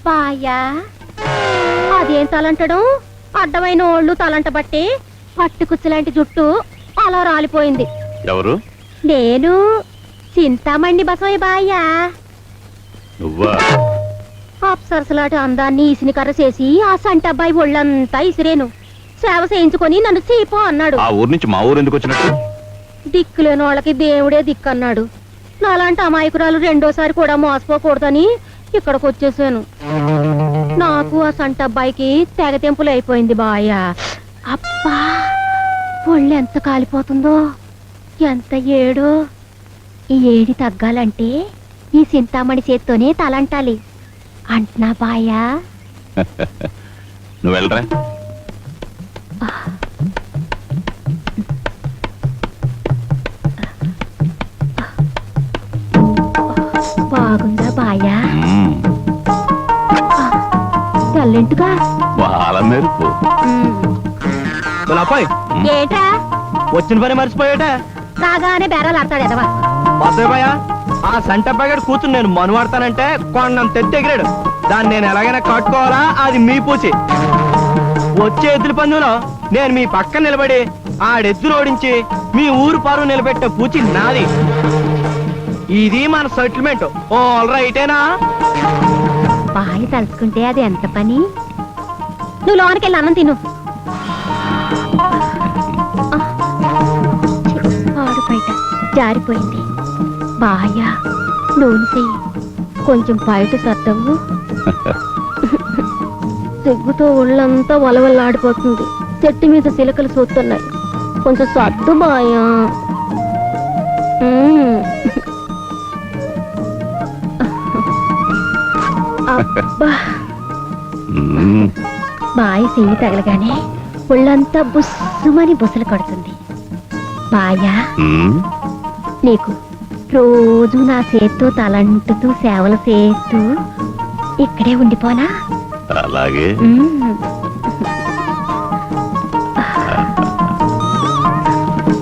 బాయా అదేం తలంటడం? అడ్డమైన ఓళ్ళు తలంట బట్టి పట్టుకుచ్చులాంటి జుట్టు అలా రాలిపోయింది. ఎవరు? నేను చింతామణి బసవయ్య బాయా. నువ్వా? అప్సరసలాంటి అందాన్ని ఇసిని కర్ర చేసి ఆ సంటబ్బాయి ఒళ్ళంతా ఇసిరేను. సేవ చేయించుకొని నన్ను చీపో అన్నాడు. ఆ ఊరు నుంచి మా ఊరు ఎందుకు వచ్చినట్టు? దిక్కులేని వాళ్ళకి దేవుడే దిక్కన్నాడు. నాలాంటి అమాయకురాలు రెండోసారి కూడా మోసపోకూడదని ఇక్కడికి వచ్చేసాను. నాకు ఆ సంటబ్బాయికి తెగతెంపులు అయిపోయింది బాయా. అబ్బా ఒళ్ళు ఎంత కాలిపోతుందో, ఎంత ఏడో. ఈ ఏడి తగ్గాలంటే ఈ చింతామణి చేత్తోనే తలంటాలి అంటున్నా బాయా. నువ్వు వెళ్ళరా. బాగుందా బాయా? తెల్లంటుగా వాళ్ళ మెరుపు. ఏట్రా వచ్చిన పని మర్చిపోయాట. రాగానే బేరాలు ఆడతాడు ఎదవా. బాసయ్య ఆ సంటబ్బాయి గారు కూతురు నేను మనువాడతానంటే కొండంత ఎత్తెగిరాడు. దాన్ని నేను ఎలాగైనా కట్టుకోవాలా, అది మీ పూచి. వచ్చే ఎద్దుల పందులో నేను మీ పక్కన నిలబడి ఆడెద్దులు ఓడించి మీ ఊరు పరువు నిలబెట్టే పూచి నాది. ఇది మన సెటిల్మెంట్. ఆల్ రైటేనా? బాయ్ తలుచుకుంటే అది ఎంత పని. నువ్వు లోనికి వెళ్ళి అన్నం తిను. ఆడు బయట జారిపోయింది. బాయా నూనె చెయ్యి, కొంచెం బయట సర్దవు. సిగ్గుతో ఒళ్ళంతా వలవల్లాడిపోతుంది. చెట్టు మీద సిలకలు చూస్తున్నాయి. కొంచెం సర్దు బాయా. అబ్బా బాయ్ చెయ్యి తగలగానే ఒళ్ళంతా బుస్సుమని బుసలు కొడుతుంది. బాయా నీకు రోజు నా చేత్తో తలంటుతూ సేవలు చేస్తూ ఇక్కడే ఉండిపోనా? అలాగే.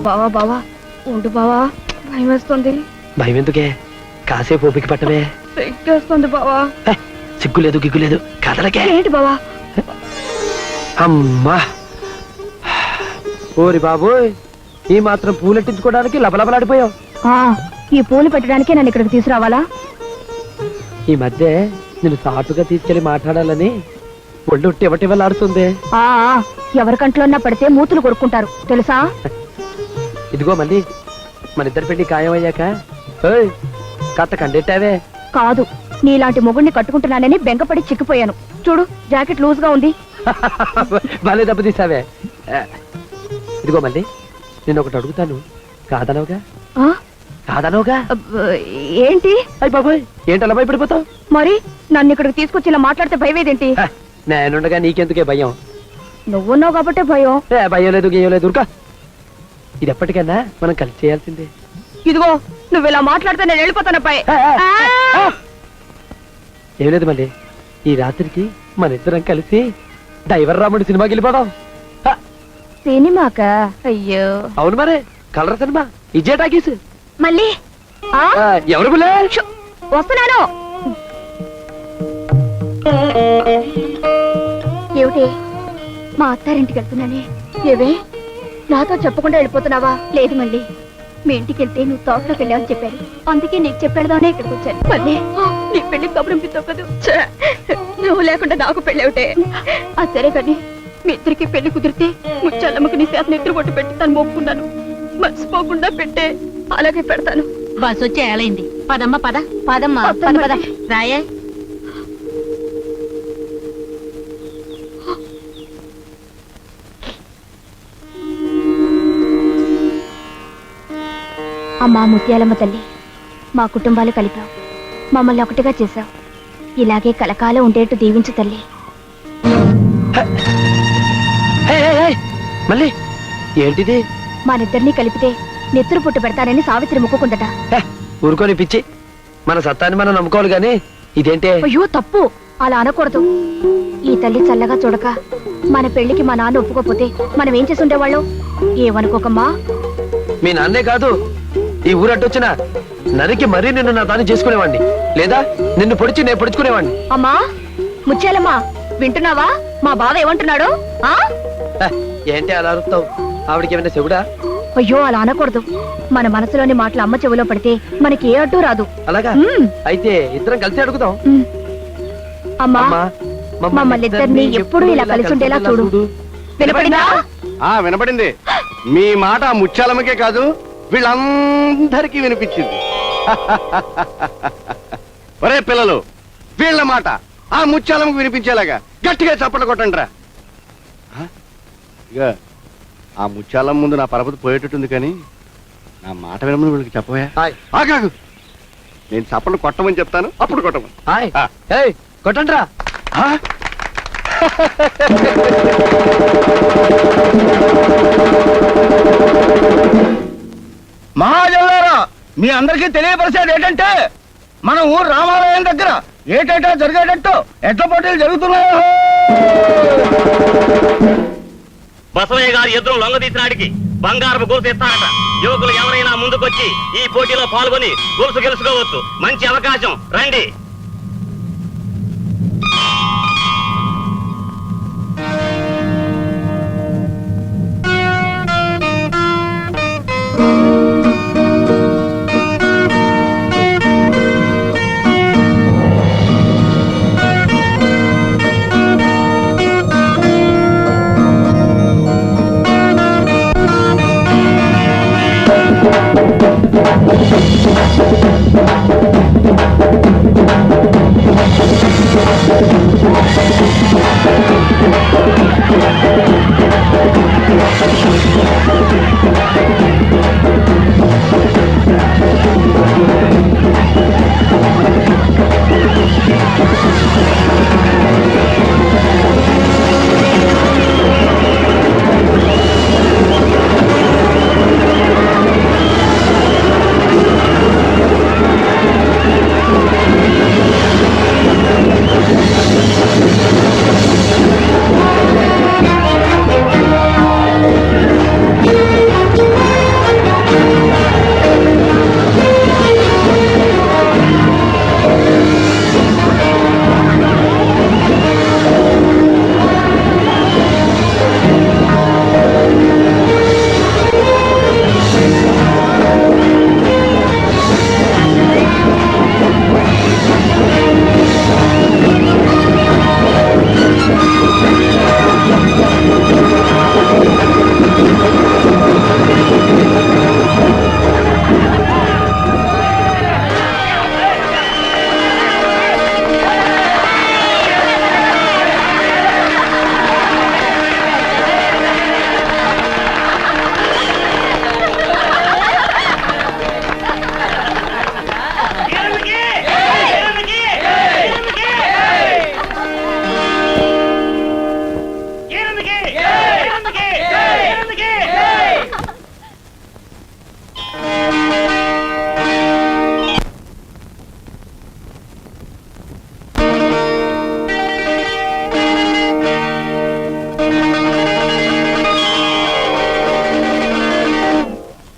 బావా బావా ఉండు బావా, భయం వేస్తుంది. భయం ఎందుకే? కాసేపు ఓపిక పట్టవే. సిగ్గేస్తుంది బావా. సిగ్గులేదు గిగ్గులేదు, కదలకే. ఏంటి బావా? అమ్మా ఓరి బాబోయ్, ఈ మాత్రం పూలెట్టించుకోవడానికి లబలబలాడిపోయావు. ఈ పూలు పెట్టడానికే నన్ను ఇక్కడికి తీసుకురావాలా? ఈ మధ్య నేను సాటుగా తీసుకెళ్లి మాట్లాడాలని ఒళ్ళు టివటివలాడుతుంది. ఎవరికంట్లోన్నా పడితే మూతులు కొడుకుంటారు తెలుసా? ఇదిగో మళ్ళీ మన ఇద్దరి పెళ్లి ఖాయమయ్యాక కథ కండెట్టావే. కాదు, నీలాంటి మొగుడిని కట్టుకుంటున్నానని బెంగపడి చిక్కిపోయాను. చూడు, జాకెట్ లూజ్ గా ఉంది. భలే దెబ్బ తీసావే. ఇదిగో మళ్ళీ నేను ఒకటి అడుగుతాను, కాదనవుగా? కాదనవుగా? ఏంటి? అయ్య బాబోయ్, ఏంటలా భయపడిపోతావు? మరి నన్ను ఇక్కడికి తీసుకొచ్చి ఇలా మాట్లాడితే భయమేదేంటి? నేనుండగా నీకెందుకే భయం? నువ్వున్నావు కాబట్టే భయం. భయం లేదు గేయం లేదు, ఉరుకా. ఇది ఎప్పటికైనా మనం కలిసి చేయాల్సిందే. ఇదిగో నువ్వు ఇలా మాట్లాడితే నేను వెళ్ళిపోతాను. ఏం లేదు మళ్ళీ, ఈ రాత్రికి మన ఇద్దరం కలిసి డ్రైవర్ రాముడి సినిమాకి వెళ్ళిపోదాం. సినిమాకా? అయ్యో అవును మరి, కలర్ సినిమా, ఇజే టాకీస్. మళ్ళీ ఎవరు బుల్లే? వస్తున్నాను. ఏమిటి? మా అత్తారింటికి వెళ్తున్నానే. ఏవే నాతో చెప్పకుండా వెళ్ళిపోతున్నావా? లేదు మళ్ళీ, మీ ఇంటికి వెళ్తే నువ్వు తోటలోకి వెళ్ళావని చెప్పారు. అందుకే నీకు చెప్పేదానే ఇక్కడికి వచ్చాను. మళ్ళీ నీ పెళ్లి కబురంపిస్తావు కదా. నువ్వు లేకుండా నాకు పెళ్ళి అవుతే సరే కానీ మీ ఇద్దరికి పెళ్లి కుదిరితే ముచ్చాలమ్మకి నీ చేత నిద్ర కొట్టి పెట్టి తను మొక్కున్నాను. మర్చిపోకుండా పెట్టే, అలాగే పెడతాను. బస్ వచ్చి ఏలైంది. పదమ్మ పద. పదమ్మా పద పద. రాయే అమ్మా ముత్యాలమ్మ తల్లి, మా కుటుంబాలు కలిపావు, మమ్మల్ని ఒకటిగా చేశావు. ఇలాగే కలకాలం ఉండేట్టు దీవించు తల్లి. మళ్ళీ ఏంటిది? మనిద్దరినీ కలిపితే నెత్తురు పుట్టు పెడతానని సావిత్రి మొక్కుకుందట. ఊరుకొని పిచ్చి, మన సత్తాన్ని మనం నమ్ముకోవాలి గాని ఇదేంటే? అయ్యో తప్పు, అలా అనకూడదు. ఈ తల్లి చల్లగా చూడక మన పెళ్లికి మా నాన్న ఒప్పుకోపోతే మనం ఏం చేసి ఉండేవాళ్ళం? ఏమనుకోకమ్మా. మీ నాన్నే కాదు, ఈ ఊరట్టొచ్చిన నరికి మరీ నిన్ను నా దాన్ని చేసుకునేవాడిని, లేదా నిన్ను పొడిచి నేను పొడుచుకునేవాడిని. అమ్మా ముత్యాలమ్మా వింటున్నావా మా బావ ఏమంటున్నాడు ఆ ఏంటి అలా అరుస్తావు? ఆవిడకి ఏమైనా చెవుడా? అయ్యో అలా అనకూడదు. మన మనసులోని మాటలు అమ్మ చెవిలో పడితే మనకి ఏ అడ్డు రాదు. అలాగా? ఉమ్, అయితే ఇద్దరం కలిసి అడుగుదాం. ఉమ్. అమ్మా మమ్మల్ని ఇద్దరిని ఎప్పుడూ ఇలా కలిసి ఉండేలా చూడు. వినపడిందా? వినపడింది. మీ మాట ఆ ముత్యాలమ్మకే కాదు వీళ్ళందరికీ వినిపించింది. ఒరే పిల్లలు, వీళ్ళ మాట ఆ ముత్యాలమ్మకు వినిపించేలాగా గట్టిగా చప్పట్లు కొట్టండి రా. ఇక ఆ ముత్యాలమ్మ ముందు నా పరపతి పోయేటట్టుంది, కానీ నా మాట వినమని వీళ్ళకి చెప్పవా? ఆగాగు, నేను చప్పట్లు కొట్టమని చెప్తాను, అప్పుడు కొట్టమని. కొట్టండ్రా. మహాజనులారా, మీ అందరికీ తెలియపరిచేది ఏంటంటే మన ఊరు రామాలయం దగ్గర ఏటేటా జరిగేటట్టు ఎడ్ల పోటీలు జరుగుతున్నాయో. బసవయ్య గారి ఎదురు లొంగదీసినాడికి బంగారపు గొలుసు ఇస్తారట. యువకులు ఎవరైనా ముందుకొచ్చి ఈ పోటీలో పాల్గొని గొలుసు గెలుచుకోవచ్చు. మంచి అవకాశం, రండి.